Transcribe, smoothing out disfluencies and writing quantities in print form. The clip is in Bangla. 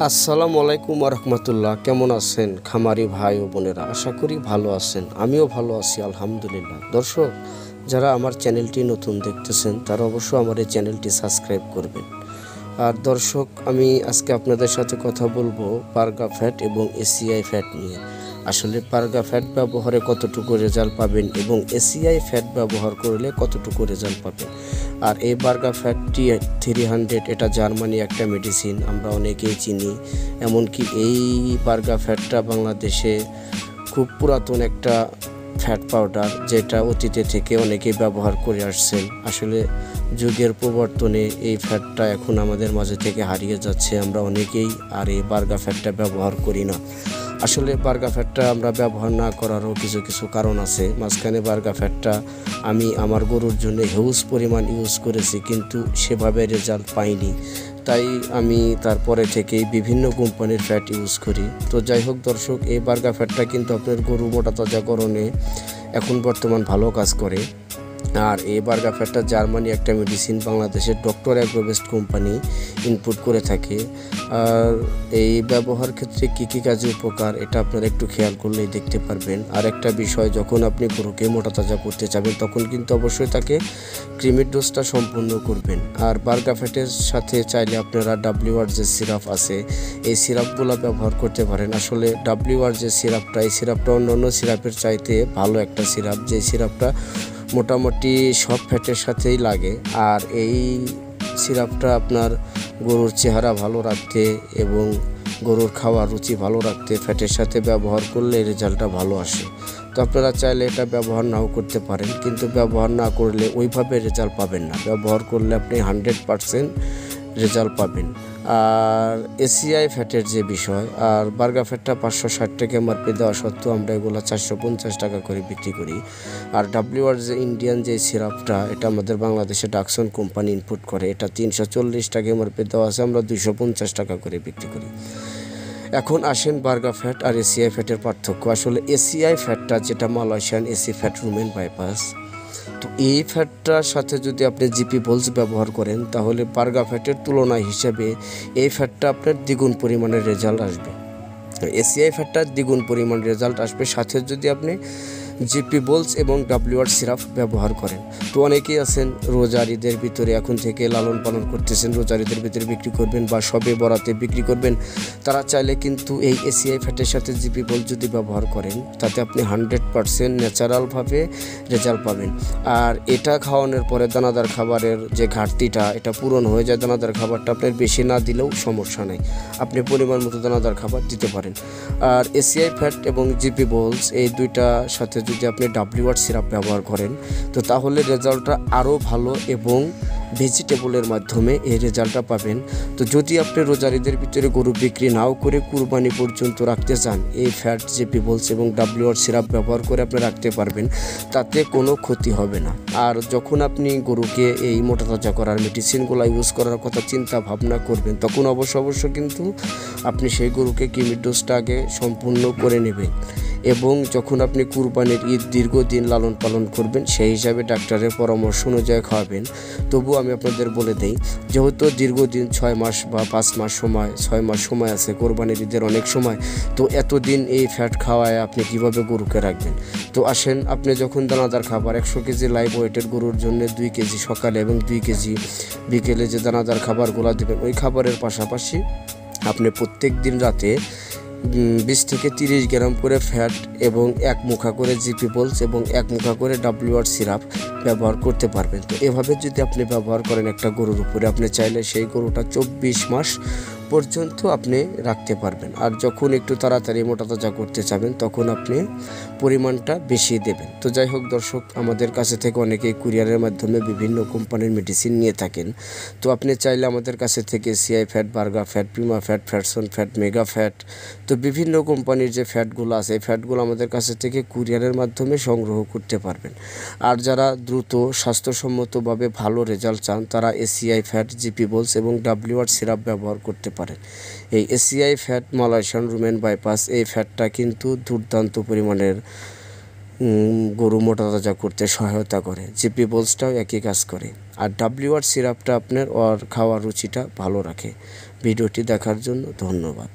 আসসালামু আলাইকুম রহমতুল্লাহ। কেমন আছেন খামারি ভাই ও বোনেরা? আশা করি ভালো আছেন, আমিও ভালো আছি আলহামদুলিল্লাহ। দর্শক, যারা আমার চ্যানেলটি নতুন দেখতেছেন তারা অবশ্যই আমার এই চ্যানেলটি সাবস্ক্রাইব করবেন। আর দর্শক, আমি আজকে আপনাদের সাথে কথা বলবো পারগা ফ্যাট এবং এসিআই ফ্যাট নিয়ে। আসলে পারগা ফ্যাট ব্যবহারে কতটুকু রেজাল্ট পাবেন এবং এসিআই ফ্যাট ব্যবহার করলে কতটুকু রেজাল্ট পাবেন। আর এই পারগা ফ্যাটটি 300, এটা জার্মানি একটা মেডিসিন, আমরা অনেকেই চিনি। এমনকি এই পারগা ফ্যাটটা বাংলাদেশে খুব পুরাতন একটা ফ্যাট পাউডার, যেটা অতীতে থেকে অনেকেই ব্যবহার করে আসছেন। আসলে যুগের প্রবর্তনে এই ফ্যাটটা এখন আমাদের মাঝে থেকে হারিয়ে যাচ্ছে। আমরা অনেকেই আর এই পারগা ফ্যাটটা ব্যবহার করি না। আসলে পারগা ফ্যাটটা আমরা ব্যবহার না করারও কিছু কারণ আছে। মাঝখানে পারগা ফ্যাটটা আমি আমার গরুর জন্য হিউজ পরিমাণ ইউজ করেছি, কিন্তু সেভাবে রেজাল্ট পাইনি। তাই আমি তারপরে থেকেই বিভিন্ন কোম্পানির ফ্যাট ইউজ করি। তো যাই হোক দর্শক, এই পারগা ফ্যাটটা কিন্তু আপনার গরু মোটা তাজাকরণে এখন বর্তমান ভালো কাজ করে। আর এই পারগা ফ্যাটটা জার্মানি একটা মেডিসিন, বাংলাদেশের ডক্টর অ্যাগ্রোবেস্ট কোম্পানি ইনপুট করে থাকে। আর এই ব্যবহার ক্ষেত্রে কী কাজে উপকার, এটা আপনারা একটু খেয়াল করলেই দেখতে পারবেন। আর একটা বিষয়, যখন আপনি গরুকে মোটা তাজা করতে চাবেন তখন কিন্তু অবশ্যই তাকে ক্রিমির ডোজটা সম্পূর্ণ করবেন। আর পারগা ফ্যাটের সাথে চাইলে আপনারা WR যে সিরাপ আছে, এই সিরাপগুলো ব্যবহার করতে পারেন। আসলে WR যে সিরাপটা, এই সিরাপটা অন্যান্য সিরাপের চাইতে ভালো একটা সিরাপ, যে সিরাপটা মোটামুটি সব ফ্যাটের সাথেই লাগে। আর এই সিরাপটা আপনার গরুর চেহারা ভালো রাখতে এবং গরুর খাওয়ার রুচি ভালো রাখতে ফ্যাটের সাথে ব্যবহার করলে রেজাল্টটা ভালো আসে। তো আপনারা চাইলে এটা ব্যবহার নাও করতে পারেন, কিন্তু ব্যবহার না করলে ওইভাবে রেজাল্ট পাবেন না। ব্যবহার করলে আপনি 100% রেজাল্ট পাবেন। আর এসিআই ফ্যাটের যে বিষয়, আর পারগা ফ্যাটটা 560 টাকা এমআরপি দেওয়া সত্ত্বেও আমরা এগুলো 450 টাকা করে বিক্রি করি। আর WR যে ইন্ডিয়ান যে সিরাপটা, এটা আমাদের বাংলাদেশে ডাকসন কোম্পানি ইনপুট করে, এটা 340 টাকা এমআরপি দেওয়া আছে, আমরা 250 টাকা করে বিক্রি করি। এখন আসেন পারগা ফ্যাট আর এসিআই ফ্যাটের পার্থক্য। আসলে এসিআই ফ্যাটটা, যেটা Malaysian AC fat rumen bypass, তো এই ফ্যাটটার সাথে যদি আপনি জিপি বোলস ব্যবহার করেন তাহলে পারগা ফ্যাটের তুলনা হিসেবে এই ফ্যাটটা আপনার দ্বিগুণ পরিমাণের রেজাল্ট আসবে। এসিআই ফ্যাটটা দ্বিগুণ পরিমাণ রেজাল্ট আসবে সাথে যদি আপনি জিপি বোলস এবং WR সিরাপ ব্যবহার করেন। তো অনেকেই আছেন রোজার ঈদের ভিতরে এখন থেকে লালন পালন করতেছেন, রোজার ঈদের ভিতরে বিক্রি করবেন বা সবে বরাতে বিক্রি করবেন। তারা চাইলে কিন্তু এই এসিআই ফ্যাটের সাথে জিপি বোলস যদি ব্যবহার করেন, তাতে আপনি 100% ন্যাচারালভাবে রেজাল্ট পাবেন। আর এটা খাওয়ানোর পরে দানাদার খাবারের যে ঘাটতিটা, এটা পূরণ হয়ে যায়। দানাদার খাবারটা আপনার বেশি না দিলেও সমস্যা নেই, আপনি পরিমাণ মতো দানাদার খাবার দিতে পারেন। আর এসিআই ফ্যাট এবং জিপি বোলস, এই দুইটার সাথে যদি আপনি WR সিরাপ ব্যবহার করেন তো তাহলে রেজাল্টটা আরও ভালো এবং ভেজিটেবলের মাধ্যমে এই রেজাল্টটা পাবেন। তো যদি আপনি রোজার ঈদের ভিতরে গরু বিক্রি নাও করে কুরবানি পর্যন্ত রাখতে চান, এই ফ্যাট, জিপি বোলস এবং WR সিরাপ ব্যবহার করে আপনি রাখতে পারবেন, তাতে কোনো ক্ষতি হবে না। আর যখন আপনি গরুকে এই মোটা তাজা করার মেডিসিনগুলো ইউজ করার কথা চিন্তা ভাবনা করবেন, তখন অবশ্য কিন্তু আপনি সেই গরুকে কিমির ডোজটা আগে সম্পূর্ণ করে নেবেন। এবং যখন আপনি কুরবানির ঈদ দীর্ঘদিন লালন পালন করবেন, সেই হিসাবে ডাক্তারের পরামর্শ অনুযায়ী খাওয়াবেন। তবু আমি আপনাদের বলে দেই, যেহেতু দীর্ঘদিন 6 মাস বা 5 মাস সময়, 6 মাস সময় আছে কোরবানির ঈদের অনেক সময়, তো এতদিন এই ফ্যাট খাওয়ায় আপনি কিভাবে গরুকে রাখবেন? তো আসেন, আপনি যখন দানাদার খাবার 100 কেজি লাইভ ওয়েটের গরুর জন্য 2 কেজি সকালে এবং 2 কেজি বিকেলে যে দানাদার খাবারগুলো দেবেন, ওই খাবারের পাশাপাশি আপনি প্রত্যেক দিন রাতে 20 থেকে 30 গ্রাম করে ফ্যাট এবং 1 মুখা করে জিপি বোলস এবং 1 মুখা করে WR সিরাপ ব্যবহার করতে পারবেন। তো এভাবে যদি আপনি ব্যবহার করেন একটা গরুর উপরে, আপনি চাইলে সেই গরুটা 24 মাস পর্যন্ত আপনি রাখতে পারবেন। আর যখন একটু তাড়াতাড়ি মোটা তাজা করতে চাবেন তখন আপনি পরিমাণটা বেশি দেবেন। তো যাই হোক দর্শক, আমাদের কাছে থেকে অনেকেই কুরিয়ারের মাধ্যমে বিভিন্ন কোম্পানির মেডিসিন নিয়ে থাকেন। তো আপনি চাইলে আমাদের কাছে থেকে সিআই ফ্যাট, পারগা ফ্যাট, প্রিমা ফ্যাট, ফ্যাটসন ফ্যাট, মেগা ফ্যাট, তো বিভিন্ন কোম্পানির যে ফ্যাটগুলো আছে, এই ফ্যাটগুলো আমাদের কাছে থেকে কুরিয়ারের মাধ্যমে সংগ্রহ করতে পারবেন। আর যারা দ্রুত স্বাস্থ্যসম্মতভাবে ভালো রেজাল্ট চান, তারা এসিআই ফ্যাট, জিপি বোলস এবং WR সিরাপ ব্যবহার করতে পারেন। এই ACI fat Malaysian rumen bypass, এই ফ্যাটটা কিন্তু দুর্দান্ত পরিমাণের গরু মোটা তাজা করতে সহায়তা করে। জিপি বোলসটাও একই কাজ করে। আর WR সিরাপটা আপনার খাওয়ার রুচিটা ভালো রাখে। ভিডিওটি দেখার জন্য ধন্যবাদ।